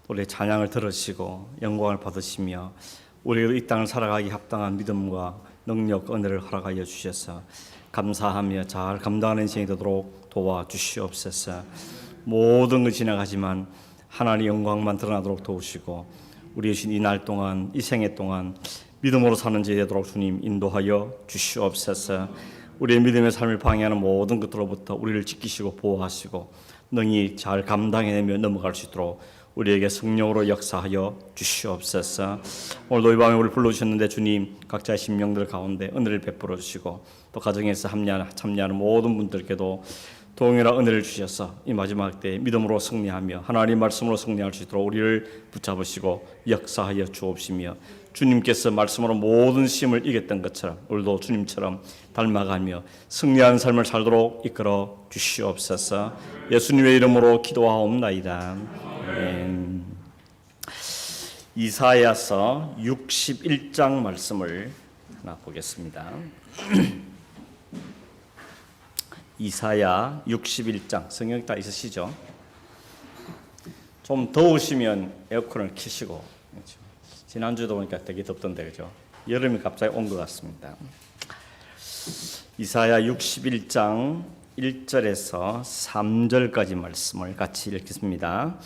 우리 찬양을 들으시고 영광을 받으시며 우리가 이 땅을 살아가기 합당한 믿음과 능력, 은혜를 허락하여 주셔서 감사하며 잘 감당하는 인생이 되도록 도와주시옵소서. 모든 것이 지나가지만 하나님의 영광만 드러나도록 도우시고 우리 주신 이 날 동안, 이 생애 동안 믿음으로 사는 자 되도록 주님 인도하여 주시옵소서. 우리의 믿음의 삶을 방해하는 모든 것들로부터 우리를 지키시고 보호하시고 능히 잘 감당해내며 넘어갈 수 있도록 우리에게 성령으로 역사하여 주시옵소서. 오늘도 이 밤에 우리를 불러주셨는데 주님 각자의 심령들 가운데 은혜를 베풀어 주시고 또 가정에서 참여하는 모든 분들께도 동일한 은혜를 주셔서 이 마지막 때에 믿음으로 승리하며 하나님 말씀으로 승리할 수 있도록 우리를 붙잡으시고 역사하여 주옵시며 주님께서 말씀으로 모든 시험을 이겼던 것처럼 우리도 주님처럼 닮아가며 승리하는 삶을 살도록 이끌어 주시옵소서. 예수님의 이름으로 기도하옵나이다. 아멘. 이사야서 61장 말씀을 하나 보겠습니다. 이사야 61장 성경 다 있으시죠? 좀 더우시면 에어컨을 켜시고, 그렇죠? 지난주도 보니까 되게 덥던데 그죠? 여름이 갑자기 온 것 같습니다. 이사야 61장 1절에서 3절까지 말씀을 같이 읽겠습니다.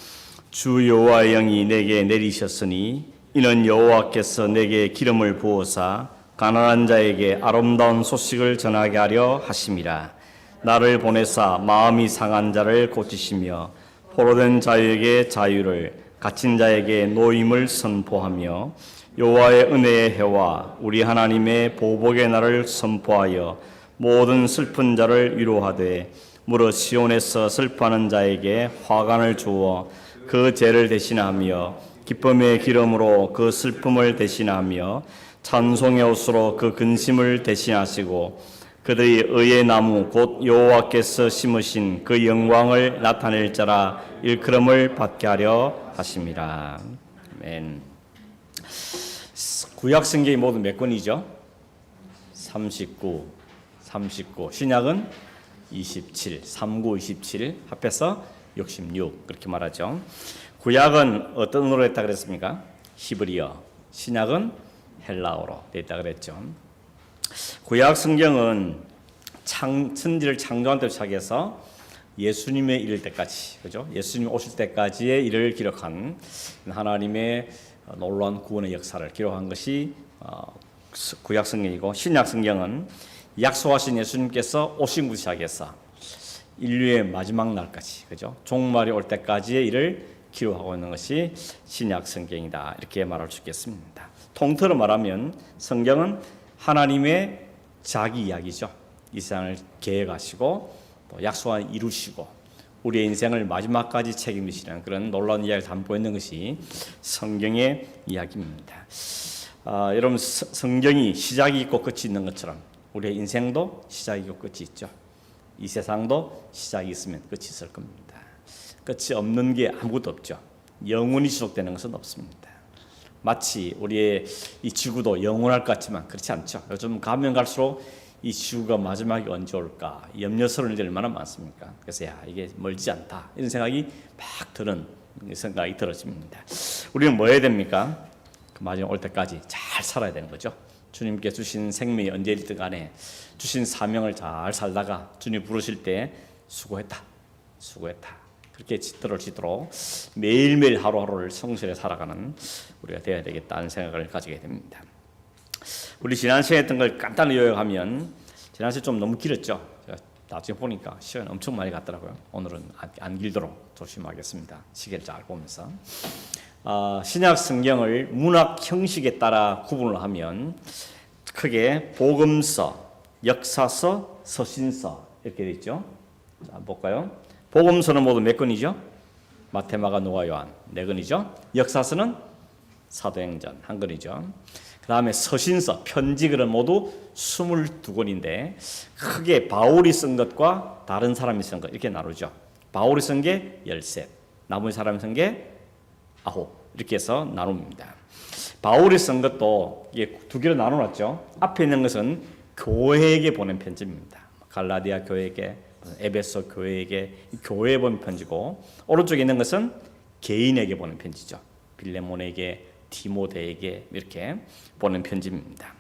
주 여호와의 영이 내게 내리셨으니 이는 여호와께서 내게 기름을 부어사 가난한 자에게 아름다운 소식을 전하게 하려 하심이라. 나를 보내사 마음이 상한 자를 고치시며 포로된 자에게 자유를, 갇힌 자에게 노임을 선포하며 여호와의 은혜의 해와 우리 하나님의 보복의 날을 선포하여 모든 슬픈 자를 위로하되 무릇 시온에서 슬퍼하는 자에게 화관을 주어 그 죄를 대신하며 기쁨의 기름으로 그 슬픔을 대신하며 찬송의 옷으로 그 근심을 대신하시고 그들이 의의 나무 곧 여호와께서 심으신 그 영광을 나타낼 자라 일컬음을 받게 하려 하심이라. 아멘. 구약 성경이 모두 몇 권이죠? 39. 신약은 27. 39, 27 합해서 66 그렇게 말하죠. 구약은 어떤 언어로 했다 그랬습니까? 히브리어. 신약은 헬라어로 됐다 그랬죠. 구약 성경은 천지를 창조한 때부터 시작해서 예수님의 이를 때까지, 그죠? 예수님 오실 때까지의 일을 기록한 하나님의 놀라운 구원의 역사를 기록한 것이 구약 성경이고, 신약 성경은 약속하신 예수님께서 오신 것부터 시작해서 인류의 마지막 날까지, 그죠? 종말이 올 때까지의 일을 기록하고 있는 것이 신약 성경이다, 이렇게 말할 수 있겠습니다. 통틀어 말하면 성경은 하나님의 자기 이야기죠. 이 세상을 계획하시고 또 약속을 이루시고 우리의 인생을 마지막까지 책임지시는 그런 놀라운 이야기를 담고 있는 것이 성경의 이야기입니다. 여러분, 성경이 시작이 있고 끝이 있는 것처럼 우리의 인생도 시작이 있고 끝이 있죠. 이 세상도 시작이 있으면 끝이 있을 겁니다. 끝이 없는 게 아무것도 없죠. 영원히 지속되는 것은 없습니다. 마치 우리의 이 지구도 영원할 것 같지만 그렇지 않죠. 요즘 가면 갈수록 이 지구가 마지막이 언제 올까 염려스러운 일들이 얼마나 많습니까? 그래서 이게 멀지 않다 이런 생각이 막 드는 생각이 들어집니다. 우리는 뭐 해야 됩니까? 그 마지막 올 때까지 잘 살아야 되는 거죠. 주님께 주신 생명이 언제이든 간에 주신 사명을 잘 살다가 주님 부르실 때 수고했다 그렇게 들을 수 있도록 매일매일 하루하루를 성실히 살아가는 우리가 되어야 되겠다는 생각을 가지게 됩니다. 우리 지난 시간에 했던 걸 간단히 요약하면, 지난 시간 좀 너무 길었죠. 제가 나중에 보니까 시간 엄청 많이 갔더라고요. 오늘은 안 길도록 조심하겠습니다. 시계를 잘 보면서. 신약 성경을 문학 형식에 따라 구분을 하면 크게 복음서, 역사서, 서신서 이렇게 되어 있죠. 자, 볼까요? 복음서는 모두 몇 권이죠? 마태, 마가, 누가, 요한 4권이죠. 역사서는 사도행전 1권이죠. 그 다음에 서신서, 편지글은 모두 22권인데 크게 바울이 쓴 것과 다른 사람이 쓴 것 이렇게 나누죠. 바울이 쓴 게 13, 나머지 사람이 쓴 게 9 이렇게 해서 나눕니다. 바울이 쓴 것도 이게 두 개로 나눠놨죠. 앞에 있는 것은 교회에게 보낸 편지입니다. 갈라디아 교회에게, 에베소 교회에게 교회에 본 편지고, 오른쪽에 있는 것은 개인에게 보낸 편지죠. 빌레몬에게, 디모데에게 이렇게 보낸 편지입니다.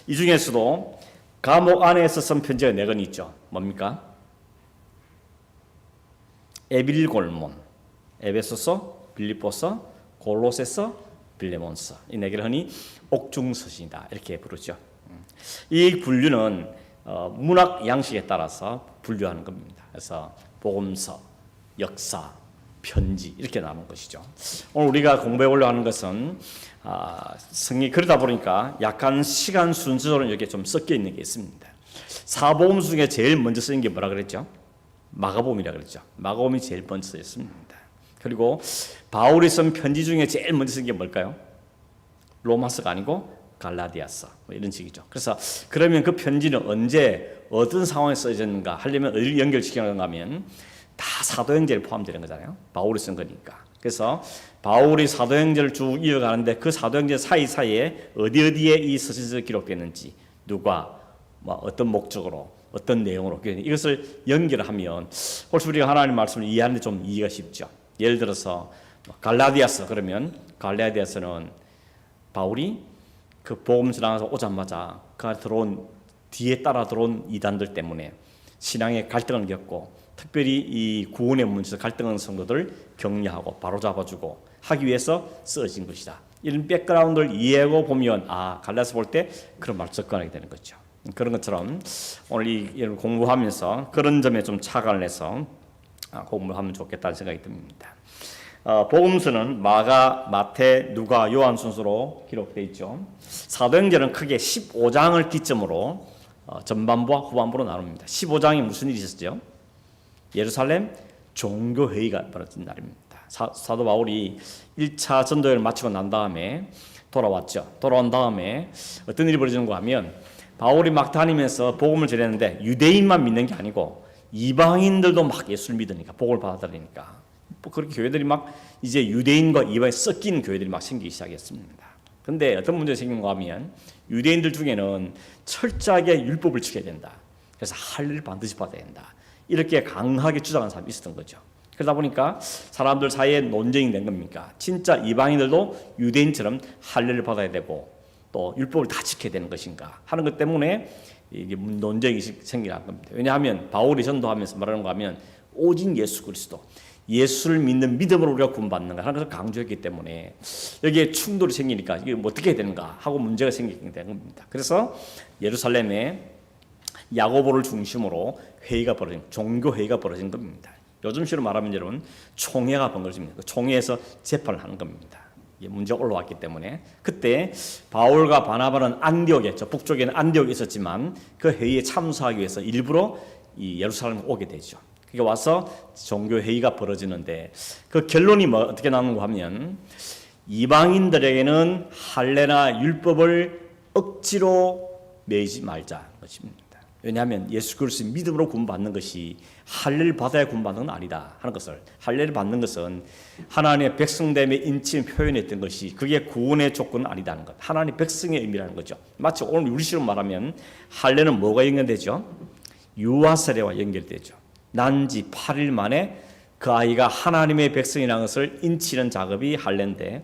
이 중에서도 감옥 안에서 쓴 편지가 4권 있죠. 뭡니까? 에빌골몬, 에베소서, 빌립보서, 골로새서, 빌레몬서. 이 4개를 흔히 옥중서신이다 이렇게 부르죠. 이 분류는 문학 양식에 따라서 분류하는 겁니다. 그래서 복음서, 역사, 편지 이렇게 나눈 것이죠. 오늘 우리가 공부해 보려고 하는 것은 성경이 그러다 보니까 약간 시간 순서로 이렇게 좀 섞여 있는 게 있습니다. 사복음 중에 제일 먼저 쓰인 게 뭐라 그랬죠? 마가복음이라 그랬죠. 마가복음이 제일 먼저 쓰였습니다. 그리고 바울이 쓴 편지 중에 제일 먼저 쓴 게 뭘까요? 로마서가 아니고 갈라디아서 뭐 이런 식이죠. 그래서 그러면 그 편지는 언제 어떤 상황에 써졌는가 하려면 어디를 연결시키는가 하면 다 사도행전에 포함되는 거잖아요. 바울이 쓴 거니까. 그래서 바울이 사도행전을 쭉 이어가는데 그 사도행전 사이사이에 어디에 이 서신서가 기록됐는지 누가 뭐 어떤 목적으로 어떤 내용으로 이것을 연결하면 혹시 우리가 하나님의 말씀을 이해하는 데 좀 이해가 쉽죠. 예를 들어서 갈라디아서 그러면 갈라디아서는 바울이 그 복음 전하면서 오자마자 그 들어온 뒤에 따라 들어온 이단들 때문에 신앙의 갈등을 겪고 특별히 이 구원의 문제에서 갈등하는 성도들 격려하고 바로잡아주고 하기 위해서 쓰여진 것이다. 이런 백그라운드를 이해하고 보면 갈라디아서 볼 때 그런 말을 접근하게 되는 거죠. 그런 것처럼 오늘 이 공부하면서 그런 점에 좀 착안을 해서 공부를 하면 좋겠다는 생각이 듭니다. 복음서는 마가, 마태, 누가, 요한 순서로 기록되어 있죠. 사도행전은 크게 15장을 기점으로 전반부와 후반부로 나눕니다. 15장이 무슨 일이 있었죠? 예루살렘 종교회의가 벌어진 날입니다. 사도 바울이 1차 전도회를 마치고 난 다음에 돌아왔죠. 돌아온 다음에 어떤 일이 벌어지는가 하면 바울이 막 다니면서 복음을 전했는데 유대인만 믿는 게 아니고 이방인들도 막 예수를 믿으니까 복을 받아들이니까 그렇게 교회들이 막 이제 유대인과 이방인 섞인 교회들이 막 생기기 시작했습니다. 그런데 어떤 문제가 생긴가 하면 유대인들 중에는 철저하게 율법을 지켜야 된다. 그래서 할례를 반드시 받아야 된다. 이렇게 강하게 주장하는 사람이 있었던 거죠. 그러다 보니까 사람들 사이에 논쟁이 된 겁니까? 진짜 이방인들도 유대인처럼 할례를 받아야 되고 또 율법을 다 지켜야 되는 것인가 하는 것 때문에 이게 논쟁이 생기는 겁니다. 왜냐하면 바울이 전도하면서 말하는 거 하면 오직 예수 그리스도, 예수를 믿는 믿음으로 우리가 구원받는가 하는 것을 강조했기 때문에 여기에 충돌이 생기니까 이게 어떻게 해야 되는가 하고 문제가 생기게 된 겁니다. 그래서 예루살렘에 야고보를 중심으로 회의가 벌어진 종교 회의가 벌어진 겁니다. 요즘식으로 말하면 여러분 총회가 벌어집니다. 그 총회에서 재판을 하는 겁니다. 문제가 올라왔기 때문에 그때 바울과 바나바는 안디옥에 북쪽에는 안디옥에 있었지만 그 회의에 참석하기 위해서 일부러 이 예루살렘에 오게 되죠. 그게 와서 종교 회의가 벌어지는데 그 결론이 어떻게 나오는가 하면 이방인들에게는 할례나 율법을 억지로 매이지 말자 것입니다. 왜냐하면 예수 그리스도의 믿음으로 구원받는 것이 할례를 받아야 구원받는 건 아니다 하는 것을, 할례를 받는 것은 하나님의 백성됨의 인치를 표현했던 것이 그게 구원의 조건은 아니다는 것, 하나님의 백성의 의미라는 거죠. 마치 오늘 우리식으로 말하면 할례는 뭐가 연결되죠? 유아 세례와 연결되죠. 난지 8일 만에 그 아이가 하나님의 백성이라는 것을 인치는 작업이 할례인데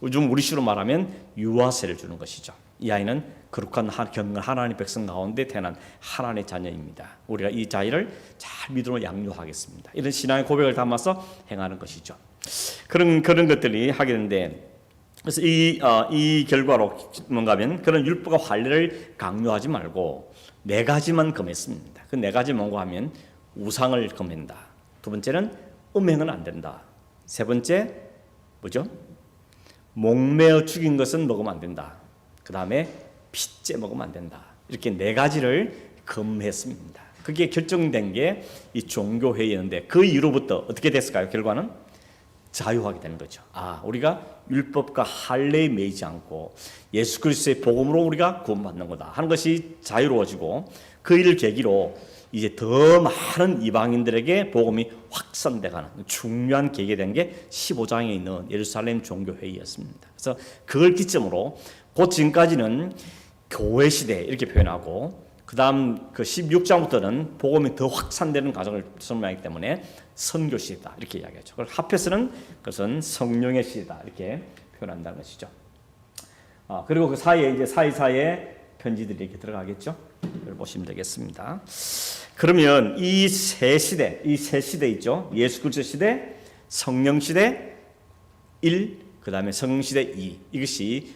요즘 우리식으로 말하면 유아 세례를 주는 것이죠. 이 아이는 거룩한 하나님의 백성 가운데 태어난 하나님의 자녀입니다. 우리가 이 자녀를 잘 믿음으로 양육하겠습니다. 이런 신앙의 고백을 담아서 행하는 것이죠. 그런 것들이 하게 되는데 그래서 이 결과로 뭔가 하면 그런 율법과 할례를 강요하지 말고 4가지만 금했습니다. 그 4가지 뭔가 하면 우상을 금한다. 두 번째는 음행은 안 된다. 세 번째 뭐죠? 목매어 죽인 것은 먹으면 안 된다. 그 다음에 핏째 먹으면 안 된다. 이렇게 4가지를 금했습니다. 그게 결정된 게 이 종교회의였는데 그 이후로부터 어떻게 됐을까요? 결과는 자유하게 되는 거죠. 우리가 율법과 할례에 매이지 않고 예수 그리스도의 복음으로 우리가 구원받는 거다 하는 것이 자유로워지고 그 일을 계기로 이제 더 많은 이방인들에게 복음이 확산돼가는 중요한 계기가 된 게 15장에 있는 예루살렘 종교회의였습니다. 그래서 그걸 기점으로 그 지금까지는 교회 시대 이렇게 표현하고 그다음 그 16장부터는 복음이 더 확산되는 과정을 설명하기 때문에 선교 시대다 이렇게 이야기하죠. 그걸 합해서는 그것은 성령의 시대다 이렇게 표현한다는 것이죠. 그리고 그 사이에 이제 사이사이에 편지들이 이렇게 들어가겠죠. 이걸 보시면 되겠습니다. 그러면 이 세 시대 있죠. 예수 그리스도 시대, 성령 시대 1, 그다음에 성령 시대 2. 이것이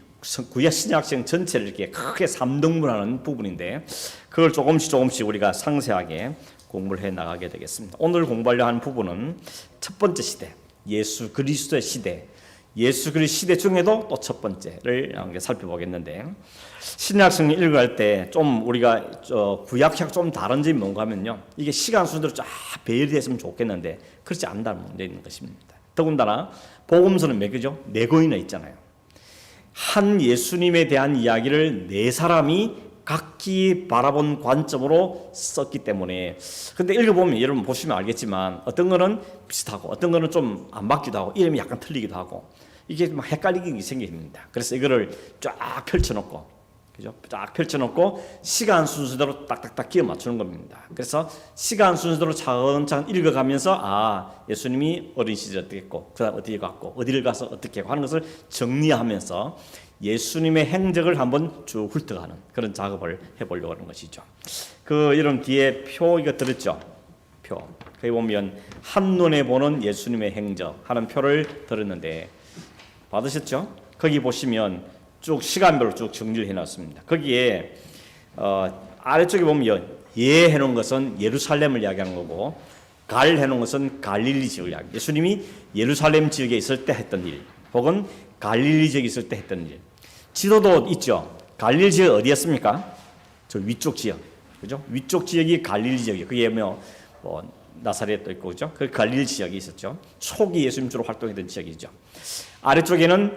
구약 신약성 전체를 이렇게 크게 3등분하는 부분인데 그걸 조금씩 우리가 상세하게 공부를 해 나가게 되겠습니다. 오늘 공부하려 하는 부분은 첫 번째 시대, 예수 그리스도의 시대, 예수 그리스도 시대 중에도 또 첫 번째를 살펴보겠는데 신약성을 읽을 때 좀 우리가 구약학 좀 다른 점이 뭔가 하면요. 이게 시간 순서대로 쫙 배열됐으면 좋겠는데 그렇지 않다는 문제 있는 것입니다. 더군다나 복음서는 몇 개죠? 4권이나 있잖아요. 한 예수님에 대한 이야기를 4사람이 각기 바라본 관점으로 썼기 때문에 근데 읽어보면 여러분 보시면 알겠지만 어떤 거는 비슷하고 어떤 거는 좀 안 맞기도 하고 이름이 약간 틀리기도 하고 이게 막 헷갈리기 생깁니다. 그래서 이거를 쫙 펼쳐놓고 그죠? 쫙 펼쳐놓고 시간 순서대로 딱딱딱 끼워 맞추는 겁니다. 그래서 시간 순서대로 차근차근 읽어가면서 예수님이 어린 시절 어떻게 했고 그다음 어디에 갔고 어디를 가서 어떻게 하고 하는 것을 정리하면서 예수님의 행적을 한번 쭉 훑어가는 그런 작업을 해보려고 하는 것이죠. 그 이런 뒤에 표 이거 들었죠? 표. 거기 보면 한눈에 보는 예수님의 행적 하는 표를 들었는데 받으셨죠? 거기 보시면 쭉 시간별로 쭉 정리를 해놨습니다. 거기에 아래쪽에 보면 예 해놓은 것은 예루살렘을 이야기하는 거고 갈 해놓은 것은 갈릴리 지역을 이야기합니다. 예수님이 예루살렘 지역에 있을 때 했던 일 혹은 갈릴리 지역에 있을 때 했던 일. 지도도 있죠. 갈릴리 지역 어디였습니까? 저 위쪽 지역, 그죠? 위쪽 지역이 갈릴리 지역이에요. 그게 뭐 나사렛도 있고 그죠? 그 갈릴리 지역이 있었죠. 초기 예수님 주로 활동했던 지역이죠. 아래쪽에는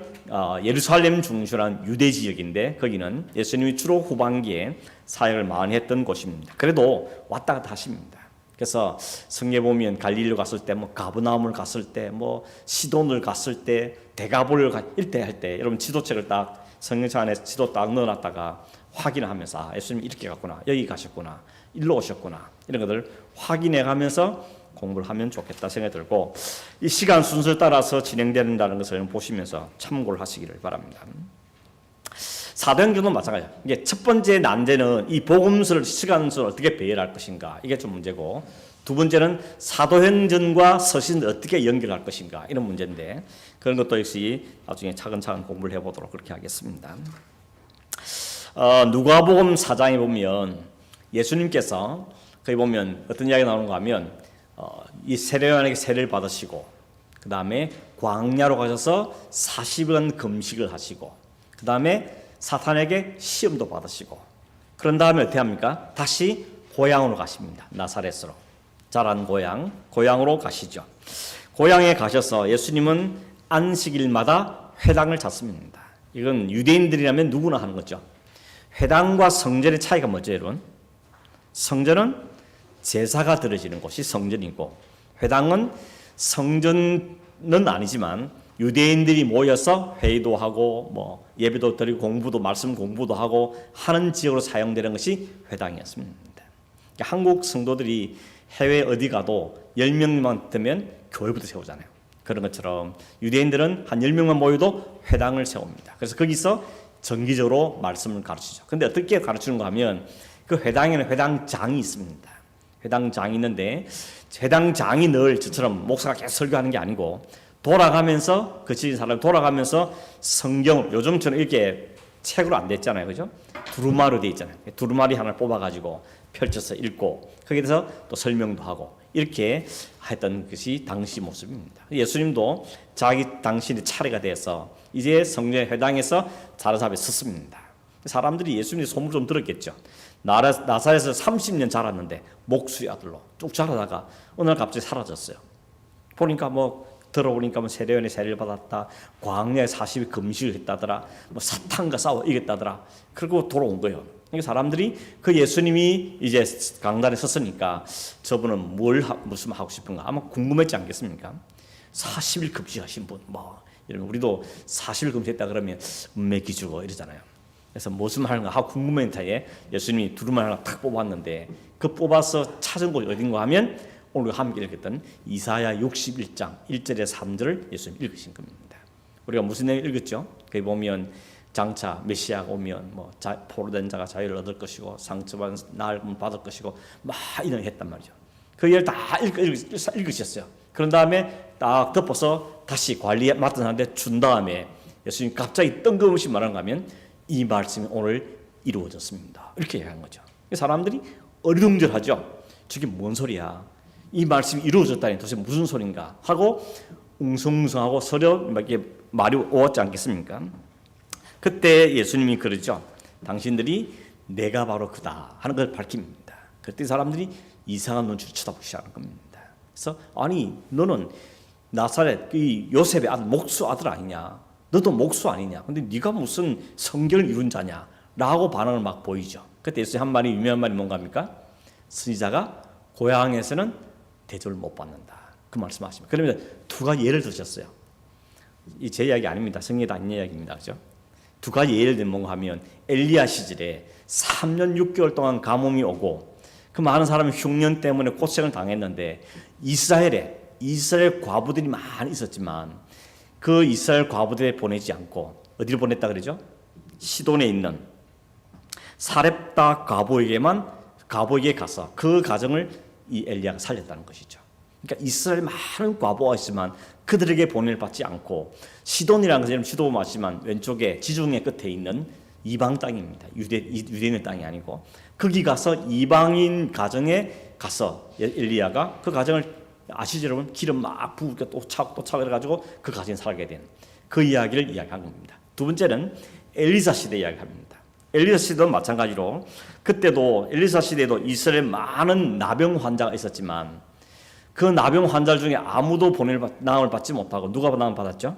예루살렘 중심한 유대 지역인데 거기는 예수님이 주로 후반기에 사역을 많이 했던 곳입니다. 그래도 왔다 갔다 하십니다. 그래서 성경에 보면 갈릴리로 갔을 때, 뭐 가브나움을 갔을 때, 뭐 시돈을 갔을 때, 데가볼을 일대 할 때, 여러분 지도책을 딱 성경책 안에 지도 딱 넣어놨다가 확인하면서 예수님이 이렇게 갔구나, 여기 가셨구나, 일로 오셨구나 이런 것들 확인해가면서 공부를 하면 좋겠다 생각이 들고 이 시간 순서에 따라서 진행된다는 것을 보시면서 참고를 하시기를 바랍니다. 사도행전도 마찬가지예요. 이게 첫 번째 난제는 이 복음서를 시간 순서를 어떻게 배열할 것인가 이게 좀 문제고 두 번째는 사도행전과 서신을 어떻게 연결할 것인가 이런 문제인데 그런 것도 역시 나중에 차근차근 공부를 해보도록 그렇게 하겠습니다. 누가복음 4장에 보면 예수님께서 거기 보면 어떤 이야기가 나오는가 하면 이 세례요한에게 세례를 받으시고 그 다음에 광야로 가셔서 40일 금식을 하시고 그 다음에 사탄에게 시험도 받으시고 그런 다음에 어떻게 합니까? 다시 고향으로 가십니다. 나사렛으로 자란 고향으로 가시죠. 고향에 가셔서 예수님은 안식일마다 회당을 찾습니다. 이건 유대인들이라면 누구나 하는 거죠. 회당과 성전의 차이가 뭐죠, 여러분? 성전은 제사가 드려지는 곳이 성전이고 회당은 성전은 아니지만 유대인들이 모여서 회의도 하고 뭐 예배도 드리고 공부도 말씀 공부도 하고 하는 지역으로 사용되는 것이 회당이었습니다. 그러니까 한국 성도들이 해외 어디 가도 10명만 되면 교회부터 세우잖아요. 그런 것처럼 유대인들은 한 10명만 모여도 회당을 세웁니다. 그래서 거기서 정기적으로 말씀을 가르치죠. 근데 어떻게 가르치는가 하면 그 회당에는 회당장이 있습니다. 회당장이 있는데 회당장이 늘 저처럼 목사가 계속 설교하는 게 아니고 돌아가면서 그 지인 사람 돌아가면서 성경 요즘처럼 이렇게 책으로 안 됐잖아요, 그죠? 두루마리로 돼 있잖아요. 두루마리 하나를 뽑아가지고 펼쳐서 읽고 거기에 대해서 또 설명도 하고 이렇게 했던 것이 당시 모습입니다. 예수님도 자기 당신의 차례가 돼서 이제 성령 회당에서 자라서 앞에 섰습니다. 사람들이 예수님의 소문을 좀 들었겠죠. 나사렛에서 30년 자랐는데 목수의 아들로 쭉 자라다가 어느 날 갑자기 사라졌어요. 보니까 들어보니까 세례요한의 세례를 받았다. 광야에 40일 금식을 했다더라. 사탄과 싸워 이겼다더라. 그리고 돌아온 거예요. 그러니까 사람들이 그 예수님이 이제 강단에 섰으니까 저분은 무슨 하고 싶은가 아마 궁금했지 않겠습니까? 40일 금식하신 분 이러면 우리도 40일 금식했다 그러면 맥기 주고 이러잖아요. 그래서 무슨 말인가 하고 궁금한 사이에 예수님이 두루마리 하나 탁 뽑았는데 그 뽑아서 찾은 곳이 어딘가 하면 오늘 함께 읽었던 이사야 61장 1절에 3절을 예수님 읽으신 겁니다. 우리가 무슨 내용 읽었죠? 거기 보면 장차 메시아가 오면 뭐 포로된 자가 자유를 얻을 것이고 상처받은 나을 받을 것이고 막 이런 했단 말이죠. 그 얘기를 다 읽으셨어요. 그런 다음에 딱 덮어서 다시 관리 맡은 사람한테 준 다음에 예수님 갑자기 뜬금없이 말하는가 하면 이 말씀이 오늘 이루어졌습니다. 이렇게 얘기한 거죠. 사람들이 어리둥절하죠. 저게 뭔 소리야? 이 말씀이 이루어졌다니 도대체 무슨 소린가? 하고 웅성웅성하고 서로 이렇게 말이 오왔지 않겠습니까? 그때 예수님이 그러죠. 당신들이 내가 바로 그다 하는 걸 밝힙니다. 그때 사람들이 이상한 눈치를 쳐다보기 시작하는 겁니다. 그래서 아니 너는 나사렛 이 요셉의 아들 목수 아들 아니냐? 너도 목수 아니냐? 근데 네가 무슨 성경을 이룬 자냐? 라고 반응을 막 보이죠. 그때 예수님 한 말이 유명한 말이 뭔가 합니까? 선지자가 고향에서는 대접을 못 받는다. 그 말씀하십니다. 그러면 두 가지 예를 드셨어요. 이 제 이야기 아닙니다. 성경에도 아닌 이야기입니다. 그죠? 두 가지 예를 들면 뭔가 하면 엘리야 시절에 3년 6개월 동안 가뭄이 오고 그 많은 사람이 흉년 때문에 고생을 당했는데 이스라엘 과부들이 많이 있었지만 그 이스라엘 과부들에 보내지 않고 어디로 보냈다 그러죠? 시돈에 있는 사렙다 과부에게 가서 그 가정을 이 엘리야가 살렸다는 것이죠. 그러니까 이스라엘 많은 과부가 있지만 그들에게 보냄을 받지 않고 시돈이라는 것은 시도 맞지만 왼쪽에 지중해 끝에 있는 이방 땅입니다. 유대인의 땅이 아니고 거기 가서 이방인 가정에 가서 엘리야가 그 가정을 아시죠 여러분? 기름 막 부으니까 또 차고 해가지고 그 가정에 살게 된 그 이야기를 이야기한 겁니다. 두 번째는 엘리사 시대 이야기합니다. 엘리사 시대도 마찬가지로 그때도 엘리사 시대에도 이스라엘에 많은 나병 환자가 있었지만 그 나병 환자 중에 아무도 나음을 받지 못하고 누가 나음 받았죠?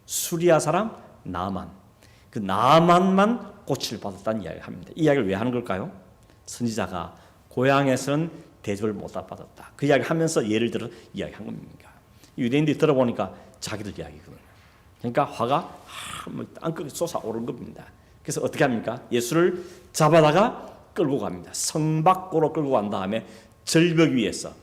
수리아 사람 나만. 그 나만만 고치를 받았다는 이야기를 합니다. 이 이야기를 왜 하는 걸까요? 선지자가 고향에서는 대접을 못 받았다. 그 이야기를 하면서 예를 들어 이야기한 겁니다. 유대인들이 들어보니까 자기들 이야기거든요. 그러니까 화가 땅끝에 솟아오른 겁니다. 그래서 어떻게 합니까? 예수를 잡아다가 끌고 갑니다. 성 밖으로 끌고 간 다음에 절벽 위에서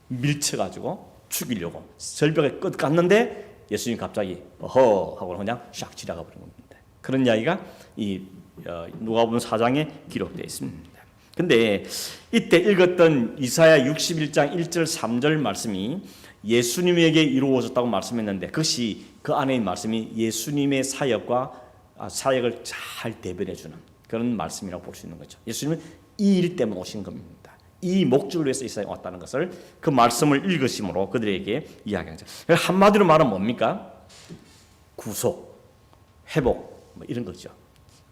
밀쳐가지고 죽이려고 절벽에 끝 갔는데 예수님 갑자기 어허 하고 그냥 샥 지나가 버린 겁니다. 그런 이야기가 이 누가복음 4장에 기록되어 있습니다. 근데 이때 읽었던 이사야 61장 1절 3절 말씀이 예수님에게 이루어졌다고 말씀했는데 그것이 그 안에 있는 말씀이 예수님의 사역을 잘 대변해 주는 그런 말씀이라고 볼 수 있는 거죠. 예수님은 이 일 때문에 오신 겁니다. 이 목적을 위해서 이 세상에 왔다는 것을 그 말씀을 읽으심으로 그들에게 이야기하죠. 한마디로 말하면 뭡니까? 구속, 회복 뭐 이런 거죠.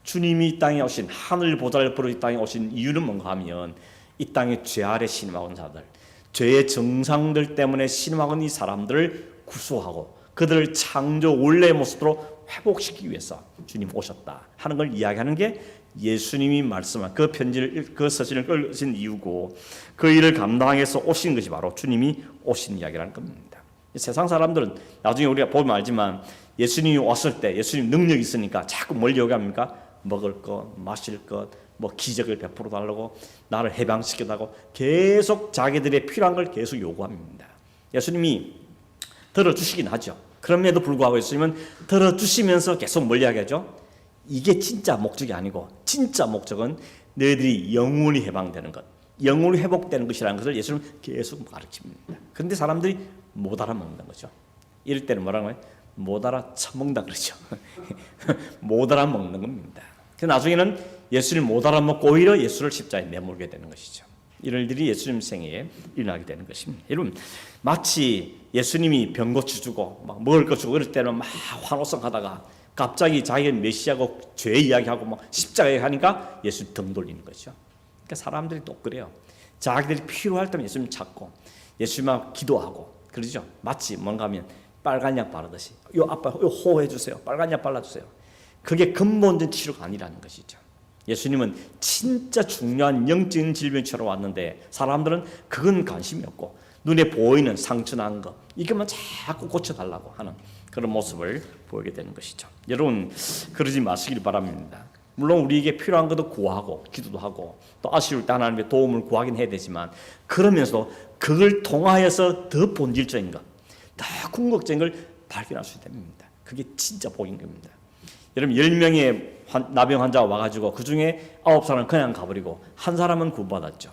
주님이 이 땅에 오신 하늘 보좌를 버리고 이 땅에 오신 이유는 뭔가 하면 이 땅에 죄 아래 신음하는 자들, 죄의 정상들 때문에 신음하는 이 사람들을 구속하고 그들을 창조 원래의 모습으로 회복시키기 위해서 주님 오셨다 하는 걸 이야기하는 게 예수님이 말씀한 그 편지를 그 서신을 읽으신 이유고 그 일을 감당해서 오신 것이 바로 주님이 오신 이야기라는 겁니다. 세상 사람들은 나중에 우리가 보면 알지만 예수님이 왔을 때 예수님 능력이 있으니까 자꾸 뭘 요구합니까? 먹을 것, 마실 것, 뭐 기적을 베풀어 달라고 나를 해방시켜 달라고 계속 자기들의 필요한 걸 계속 요구합니다. 예수님이 들어주시긴 하죠. 그럼에도 불구하고 예수님은 들어주시면서 계속 뭘 이야기하죠? 이게 진짜 목적이 아니고 진짜 목적은 너희들이 영원히 해방되는 것, 영원히 회복되는 것이라는 것을 예수님은 계속 가르칩니다. 그런데 사람들이 못 알아먹는 거죠. 이럴 때는 뭐라고 해요? 못 알아쳐먹는다 그러죠. 못 알아먹는 겁니다. 나중에는 예수님 못 알아먹고 오히려 예수를 십자가에 내몰게 되는 것이죠. 이런 일들이 예수님 생애에 일어나게 되는 것입니다. 여러분 마치 예수님이 병 고쳐주고 막 먹을 것 주고 이럴 때는 막 환호성하다가 갑자기 자기가 메시아고 죄 이야기하고 막 십자가에 하니까 예수 등 돌리는 거죠. 그러니까 사람들이 또 그래요. 자기들이 필요할 때면 예수님 찾고 예수님하고 기도하고 그러죠. 마치 뭔가 하면 빨간 약 바르듯이 요 아빠 요 호호해 주세요. 빨간 약 발라주세요. 그게 근본적인 치료가 아니라는 것이죠. 예수님은 진짜 중요한 영적인 질병처럼 왔는데 사람들은 그건 관심이 없고 눈에 보이는 상처난 거 이것만 자꾸 고쳐달라고 하는 그런 모습을 보이게 되는 것이죠. 여러분 그러지 마시길 바랍니다. 물론 우리에게 필요한 것도 구하고 기도도 하고 또 아쉬울 때 하나님의 도움을 구하긴 해야 되지만 그러면서도 그걸 통하여서 더 본질적인 것, 더 궁극적인 걸 발견할 수 있답니다. 그게 진짜 복인 겁니다. 여러분 10명의 나병 환자가 와가지고 그 중에 9사람은 그냥 가버리고 한 사람은 구원받았죠.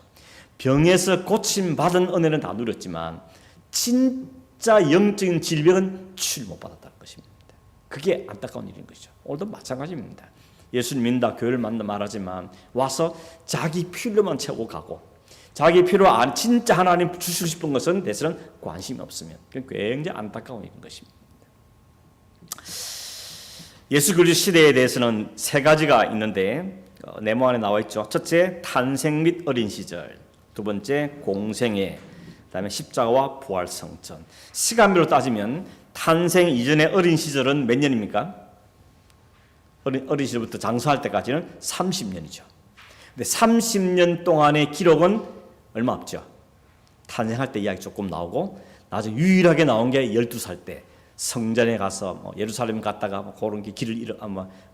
병에서 고침받은 은혜는 다 누렸지만 진짜 영적인 질병은 치유를 못 받았다는 것입니다. 그게 안타까운 일인 것이죠. 오늘도 마찬가지입니다. 예수님 믿는다, 교회를 만나 말하지만 와서 자기 필요만 채우고 가고 자기 필요 안 진짜 하나님 주시고 싶은 것은 대해서는 관심이 없으면 그건 굉장히 안타까운 일인 것입니다. 예수 그리스도 시대에 대해서는 세 가지가 있는데 네모 안에 나와 있죠. 첫째, 탄생 및 어린 시절. 두 번째, 공생애. 그다음에 십자가와 부활 성전. 시간별로 따지면 탄생 이전의 어린 시절은 몇 년입니까? 어린 시절부터 장수할 때까지는 30년이죠. 근데 30년 동안의 기록은 얼마 없죠. 탄생할 때 이야기 조금 나오고 나중에 유일하게 나온 게 12살 때 성전에 가서 예루살렘 갔다가 그런 게 길을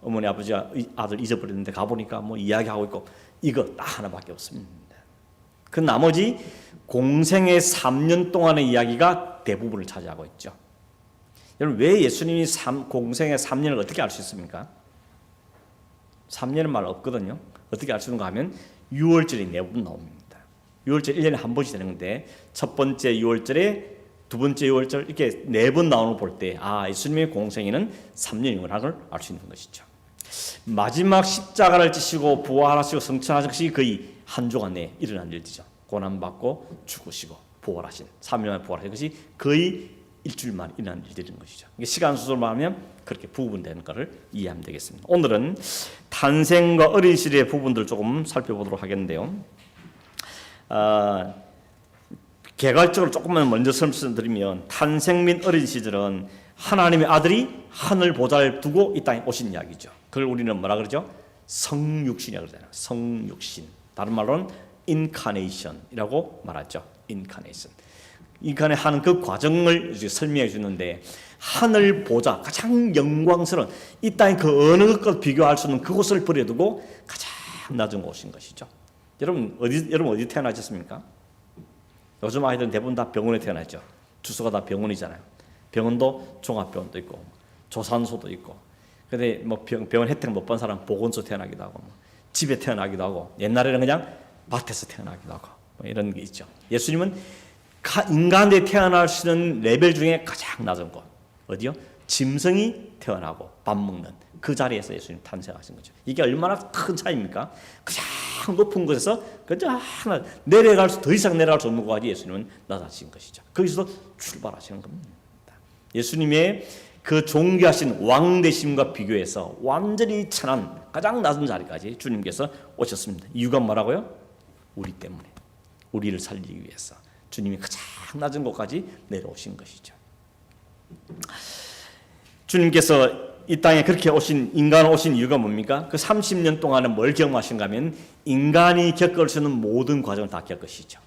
어머니 아버지가 아들 잊어버렸는데 가보니까 이야기하고 있고 이거 딱 하나밖에 없습니다. 그 나머지 공생의 3년 동안의 이야기가 대부분을 차지하고 있죠. 여러분 왜 예수님이 공생의 3년을 어떻게 알 수 있습니까? 3년은 말 없거든요. 어떻게 알 수 있는가 하면 6월절이 4번 나옵니다. 6월절 1년에 한 번씩 되는 건데 첫 번째 6월절에 두 번째 6월절 이렇게 4번 나오는 걸 볼 때 예수님의 공생애는 3년인 걸 알 수 있는 것이죠. 마지막 십자가를 지시고 부활하시고 성천하신 것이 거의 한 주간 내에 일어난 일이죠. 고난받고 죽으시고 부활하신 3년 만에 부활하신 것이 거의 일주일 만에 일어난 일들인 것이죠. 시간 순서로 말하면 그렇게 부분되는 것을 이해하면 되겠습니다. 오늘은 탄생과 어린 시절의 부분들 조금 살펴보도록 하겠는데요. 개괄적으로 조금만 먼저 설명드리면 탄생 및 어린 시절은 하나님의 아들이 하늘 보좌를 두고 이 땅에 오신 이야기죠. 그걸 우리는 뭐라 그러죠? 성육신이라고 그러잖아요. 성육신. 다른 말로는 인카네이션이라고 말하죠. 인카네이션. 인카네이션 그 과정을 설명해 주는데 하늘 보좌 가장 영광스러운 이 땅의 그 어느 것과 비교할 수 없는 그곳을 버려두고 가장 낮은 곳인 것이죠. 여러분 어디 태어나셨습니까? 요즘 아이들은 대부분 다 병원에 태어났죠. 주소가 다 병원이잖아요. 병원도 종합병원도 있고 조산소도 있고. 근데 병원 혜택 못 본 사람 보건소 태어나기도 하고 집에 태어나기도 하고 옛날에는 그냥 밭에서 태어나기도 하고 이런 게 있죠. 예수님은 인간에 태어날 수 있는 레벨 중에 가장 낮은 곳 어디요? 짐승이 태어나고 밥 먹는 그 자리에서 예수님 탄생하신 거죠. 이게 얼마나 큰 차이입니까? 가장 높은 곳에서 그저 하나 내려갈 수 더 이상 내려갈 수 없는 곳까지 예수님은 낮아진 것이죠. 거기서도 출발하시는 겁니다. 예수님의 그 존귀하신 왕 되심과 비교해서 완전히 천한 가장 낮은 자리까지 주님께서 오셨습니다. 이유가 뭐라고요? 우리 때문에 우리를 살리기 위해서 주님이 가장 낮은 곳까지 내려오신 것이죠. 주님께서 이 땅에 그렇게 인간 오신 이유가 뭡니까? 그 30년 동안은 뭘 경험하신가 하면 인간이 겪을 수 있는 모든 과정을 다 겪으시죠.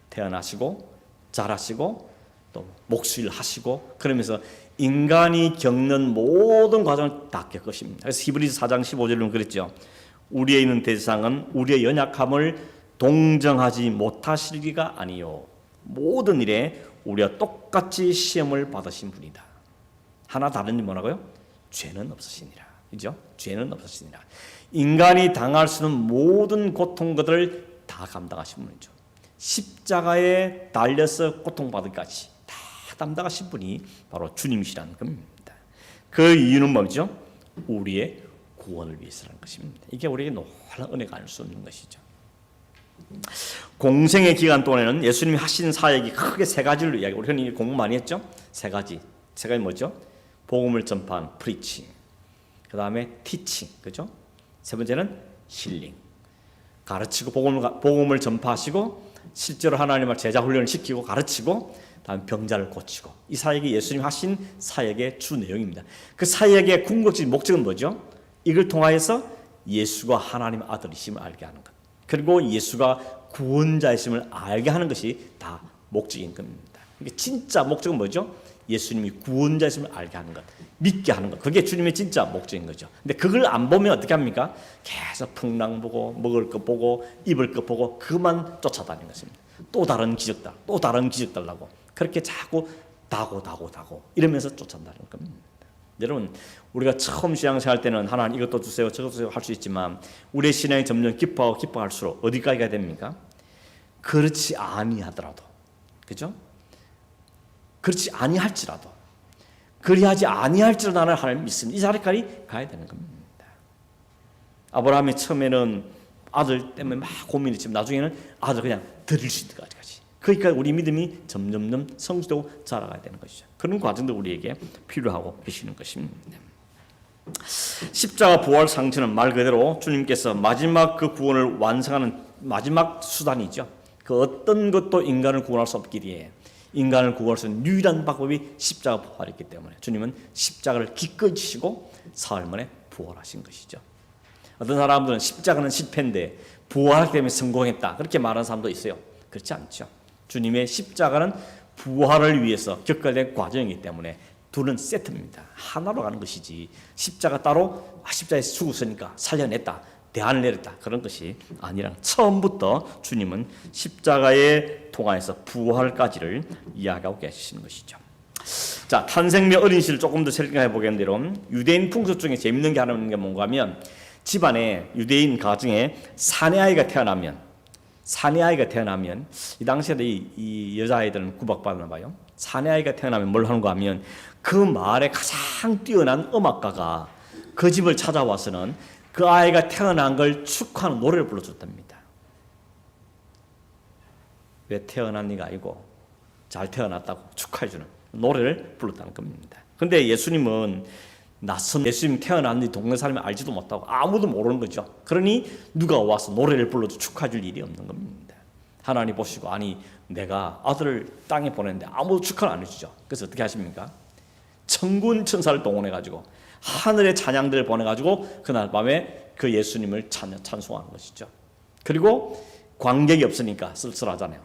태어나시고 자라시고 또 목수일 하시고 그러면서 인간이 겪는 모든 과정을 다 겪으십니다. 그래서 히브리서 4장 15절은 그랬죠. 우리에 있는 대상은 우리의 연약함을 동정하지 못하시기가 아니요 모든 일에 우리와 똑같이 시험을 받으신 분이다. 하나 다른 게 뭐라고요? 죄는 없으시니라. 그죠? 죄는 없으시니라. 인간이 당할 수 있는 모든 고통들을 다 감당하신 분이죠. 십자가에 달려서 고통받을까지 다 담당하신 분이 바로 주님이시라는 겁니다. 그 이유는 뭐죠? 우리의 구원을 위해서라는 것입니다. 이게 우리에게 놀라운 은혜가 아닐 수 없는 것이죠. 공생의 기간 동안에는 예수님이 하신 사역이 크게 세 가지를 이야기해요. 우리 흔히 공부 많이 했죠? 세 가지 뭐죠? 복음을 전파하는 프리칭, 그 다음에 티칭, 그죠? 세 번째는 힐링, 가르치고 복음을 전파하시고 실제로 하나님을 제자 훈련을 시키고 가르치고 다음 병자를 고치고 이 사역이 예수님 하신 사역의 주 내용입니다. 그 사역의 궁극적인 목적은 뭐죠? 이걸 통하여서 예수가 하나님의 아들이심을 알게 하는 것, 그리고 예수가 구원자이심을 알게 하는 것이 다 목적인 겁니다. 이게 진짜 목적은 뭐죠? 예수님이 구원자심을 알게 하는 것, 믿게 하는 것, 그게 주님의 진짜 목적인 거죠. 근데 그걸 안 보면 어떻게 합니까? 계속 풍랑 보고 먹을 것 보고 입을 것 보고 그만 쫓아다니는 것입니다. 또 다른 기적들, 또 다른 기적들 하고 그렇게 자꾸 다고 이러면서 쫓아다니는 겁니다. 여러분, 우리가 처음 신앙생활 때는 하나님 이것도 주세요 저것도 주세요 할 수 있지만 우리의 신앙이 점점 깊어갈수록 어디까지 가야 됩니까? 그렇지 아니하더라도, 그죠? 그렇지 아니할지라도, 그리하지 아니할지라도 나는 하나님 믿습니다, 이 자리까지 가야 되는 겁니다. 아브라함이 처음에는 아들 때문에 막 고민했지만 나중에는 아들 그냥 드릴 수 있는 까지, 그러니까 우리 믿음이 점점점 성숙되고 자라가야 되는 것이죠. 그런 과정도 우리에게 필요하고 계시는 것입니다. 십자가 부활 상처는 말 그대로 주님께서 마지막 그 구원을 완성하는 마지막 수단이죠. 그 어떤 것도 인간을 구원할 수 없기에 인간을 구원할 수 있는 유일한 방법이 십자가 부활이기 때문에 주님은 십자가를 기꺼이 지시고 사흘 만에 부활하신 것이죠. 어떤 사람들은 십자가는 실패인데 부활하기 때문에 성공했다 그렇게 말하는 사람도 있어요. 그렇지 않죠. 주님의 십자가는 부활을 위해서 겪어낸 과정이기 때문에 둘은 세트입니다. 하나로 가는 것이지 십자가 따로 십자가에서 죽었으니까 살려냈다, 대안을 내렸다 그런 것이 아니라 처음부터 주님은 십자가에 통하여서 부활까지를 이야기하고 계시는 것이죠. 자, 탄생명 어린 시를 조금 더 생각해 보겠는데 유대인 풍습 중에 재밌는 게 하나 있는 게 뭔가 하면 집안에 유대인 가정에 사내아이가 태어나면 이 당시에도 이 여자아이들은 구박받나 봐요. 사내아이가 태어나면 뭘 하는가 하면 그 마을에 가장 뛰어난 음악가가 그 집을 찾아와서는 그 아이가 태어난 걸 축하하는 노래를 불러줬답니다. 왜 태어난 네가 아니고 잘 태어났다고 축하해주는 노래를 불렀다는 겁니다. 근데 예수님은 낯선 예수님 태어났는지 동네 사람이 알지도 못하고 아무도 모르는 거죠. 그러니 누가 와서 노래를 불러도 축하해줄 일이 없는 겁니다. 하나님 보시고 아니 내가 아들을 땅에 보냈는데 아무도 축하를 안 해주죠. 그래서 어떻게 하십니까? 천군 천사를 동원해가지고 하늘의 찬양들을 보내가지고 그날 밤에 그 예수님을 찬송하는 것이죠. 그리고 관객이 없으니까 쓸쓸하잖아요.